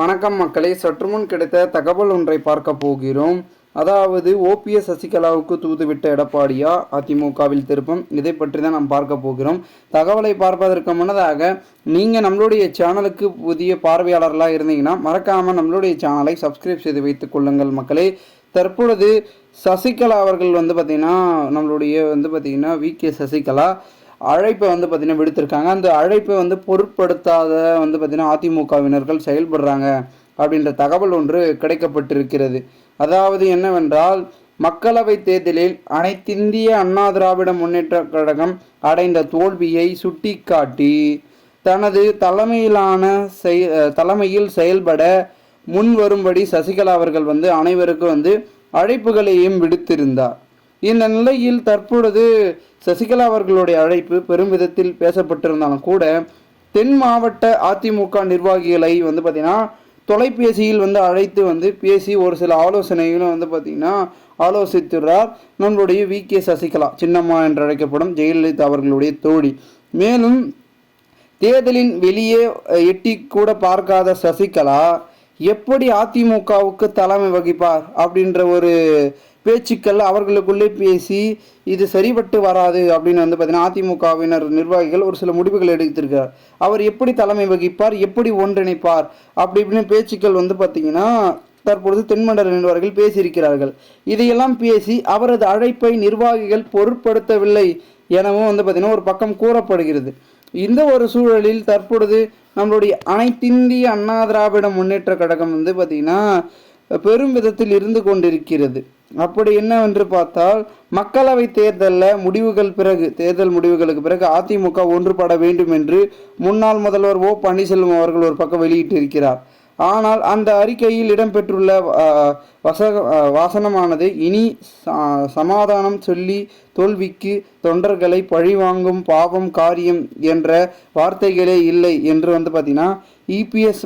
வணக்கம் மக்களே, சற்றுமுன் கிடைத்த தகவல் ஒன்றை பார்க்க போகிறோம். அதாவது ஓபிஎஸ் சசிகலாவுக்கு தூதுவிட்ட எடப்பாடியா அதிமுகவில் திருப்பம், இதை பற்றி தான் நாம் பார்க்க போகிறோம். தகவலை பார்ப்பதற்கு முன்னதாக நீங்கள் நம்மளுடைய சேனலுக்கு புதிய பார்வையாளர்களாக இருந்தீங்கன்னா மறக்காமல் நம்மளுடைய சேனலை சப்ஸ்கிரைப் செய்து வைத்துக் கொள்ளுங்கள் மக்களே. தற்பொழுது சசிகலா அவர்கள் பார்த்திங்கன்னா நம்மளுடைய விகே சசிகலா அழைப்பை பார்த்திங்கன்னா விடுத்திருக்காங்க. அந்த அழைப்பை பொருட்படுத்தாத பார்த்திங்கன்னா அதிமுகவினர்கள் செயல்படுறாங்க அப்படின்ற தகவல் ஒன்று கிடைக்கப்பட்டிருக்கிறது. அதாவது என்னவென்றால், மக்களவை தேர்தலில் அனைத்திந்திய அண்ணா திராவிட முன்னேற்ற கழகம் அடைந்த தோல்வியை சுட்டிக்காட்டி தனது தலைமையில் செயல்பட முன் வரும்படி சசிகலா அவர்கள் அனைவருக்கும் அழைப்புகளையும் விடுத்திருந்தார். இந்த நிலையில் தற்பொழுது சசிகலா அவர்களுடைய அழைப்பு பெரும் விதத்தில் பேசப்பட்டிருந்தாலும் கூட தென் மாவட்ட அதிமுக நிர்வாகிகளை பார்த்திங்கன்னா தொலைபேசியில் அழைத்து பேசி ஒரு சில ஆலோசனைகளும் பார்த்திங்கன்னா ஆலோசித்துள்ளார் நம்மளுடைய விகே சசிகலா, சின்னம்மா என்று அழைக்கப்படும் ஜெயலலிதா அவர்களுடைய தோழி. மேலும் தேர்தலின் வெளியே எட்டி கூட பார்க்காத சசிகலா எப்படி அதிமுகவுக்கு தலைமை வகிப்பார் அப்படின்ற ஒரு பேச்சுக்கள் அவர்களுக்குள்ளே பேசி இது சரிபட்டு வராது அப்படின்னு பார்த்திங்கன்னா அதிமுகவினர் நிர்வாகிகள் ஒரு சில முடிவுகள் எடுத்திருக்கிறார். அவர் எப்படி தலைமை வகிப்பார், எப்படி ஒன்றிணைப்பார் இப்படின்னு பேச்சுக்கள் பார்த்திங்கன்னா தற்பொழுது தென்மண்டல நிர்வாகிகள் பேசியிருக்கிறார்கள். இதையெல்லாம் பேசி அவரது அழைப்பை நிர்வாகிகள் பொருட்படுத்தவில்லை எனவும் பார்த்திங்கன்னா ஒரு பக்கம் கூறப்படுகிறது. இந்த ஒரு சூழலில் தற்பொழுது நம்மளுடைய அனைத்திந்திய அண்ணா திராவிட முன்னேற்ற கழகம் பார்த்திங்கன்னா பெரும் விதத்தில் இருந்து கொண்டிருக்கிறது. அப்படி என்னவென்று பார்த்தால், மக்களவை தேர்தல் முடிவுகளுக்கு பிறகு அதிமுக ஒன்றுபட வேண்டும் என்று முன்னாள் முதல்வர் ஓ பன்னீர்செல்வம் அவர்கள் ஒரு பக்கம் வெளியிட்டிருக்கிறார். ஆனால் அந்த அறிக்கையில் இடம்பெற்றுள்ள வாசனமானது இனி சமாதானம் சொல்லி தோல்விக்கு தொண்டர்களை பழிவாங்கும் பாவம் காரியம் என்ற வார்த்தைகளே இல்லை என்று பார்த்திங்கன்னா இபிஎஸ்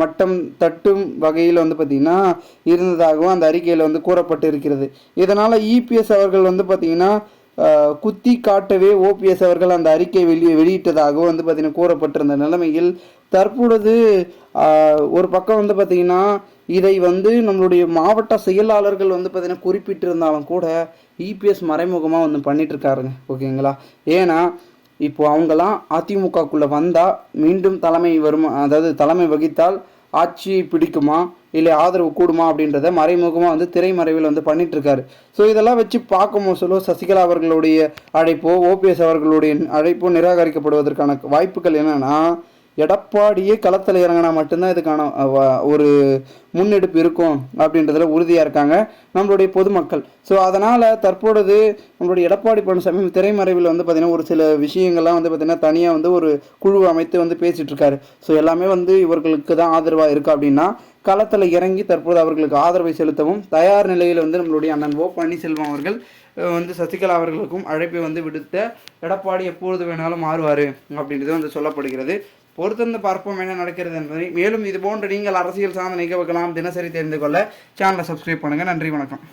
மட்டம் தட்டும் வகையில் பார்த்திங்கன்னா இருந்ததாகவும் அந்த அறிக்கையில் கூறப்பட்டு இருக்கிறது. இதனால் இபிஎஸ் அவர்கள் பார்த்திங்கன்னா குத்தி காட்டவே ஓபிஎஸ் அவர்கள் அந்த அறிக்கை வெளியிட்டதாகவும் பார்த்திங்கன்னா கூறப்பட்டிருந்த நிலைமையில் தற்பொழுது ஒரு பக்கம் பார்த்திங்கன்னா இதை நம்மளுடைய மாவட்ட செயலாளர்கள் பார்த்திங்கன்னா குறிப்பிட்டிருந்தாலும் கூட இபிஎஸ் மறைமுகமாக பண்ணிட்டு இருக்காருங்க. ஓகேங்களா? ஏன்னா இப்போ அவங்களாம் அதிமுகக்குள்ளே வந்தால் மீண்டும் தலைமை வருமா, அதாவது தலைமை வகித்தால் ஆட்சி பிடிக்குமா இல்லை ஆதரவு கூடுமா அப்படின்றத மறைமுகமாக திரைமறைவில் பண்ணிட்டு இருக்காரு. ஸோ இதெல்லாம் வச்சு பார்க்கும்போது சசிகலா அவர்களுடைய அழைப்போ ஓபிஎஸ் அவர்களுடைய அழைப்போ நிராகரிக்கப்படுவதற்கான வாய்ப்புகள் என்னன்னா, எடப்பாடியே களத்தில் இறங்கினா மட்டும்தான் இதுக்கான ஒரு முன்னெடுப்பு இருக்கும் அப்படின்றதுல உறுதியாக இருக்காங்க நம்மளுடைய பொதுமக்கள். ஸோ அதனால் தற்பொழுது நம்மளுடைய எடப்பாடி பழனிசாமி திரைமறைவில் பார்த்திங்கன்னா ஒரு சில விஷயங்கள்லாம் பார்த்திங்கன்னா தனியாக ஒரு குழு அமைத்து பேசிகிட்டு இருக்காரு. ஸோ எல்லாமே இவர்களுக்கு தான் ஆதரவாக இருக்குது அப்படின்னா களத்தில் இறங்கி தற்போது அவர்களுக்கு ஆதரவை செலுத்தவும் தயார் நிலையில் நம்மளுடைய அண்ணன் ஓ பன்னீர்செல்வம் அவர்கள் சசிகலா அவர்களுக்கும் அழைப்பை விடுத்த எடப்பாடி எப்பொழுது வேணாலும் மாறுவார் அப்படின்றது சொல்லப்படுகிறது. பொறுத்திருந்து பார்ப்போம் என்ன நடக்கிறது என்பதை. மேலும் இது போன்ற நீங்கள் அரசியல் சார்ந்த நிகழ்வுகளாம் தினசரி தெரிந்து கொள்ள சேனலை சப்ஸ்கிரைப் பண்ணுங்கள். நன்றி, வணக்கம்.